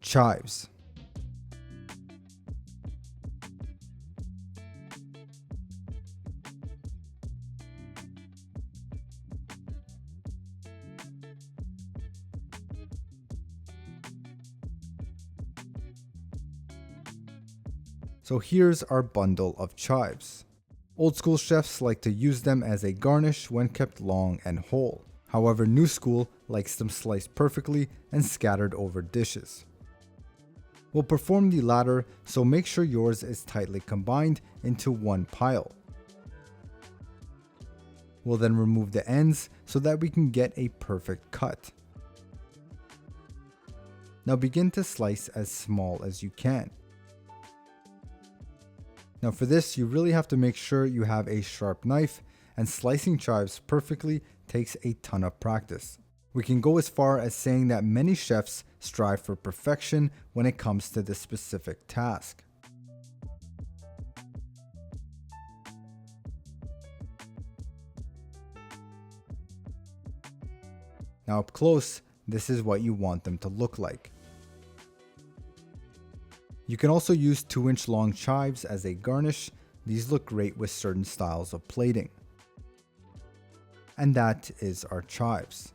Chives. So here's our bundle of chives. Old school chefs like to use them as a garnish when kept long and whole. However, new school likes them sliced perfectly and scattered over dishes. We'll perform the latter, so make sure yours is tightly combined into one pile. We'll then remove the ends so that we can get a perfect cut. Now begin to slice as small as you can. Now for this, you really have to make sure you have a sharp knife, and slicing chives perfectly takes a ton of practice. We can go as far as saying that many chefs strive for perfection when it comes to this specific task. Now up close, this is what you want them to look like. You can also use 2-inch long chives as a garnish. These look great with certain styles of plating. And that is our chives.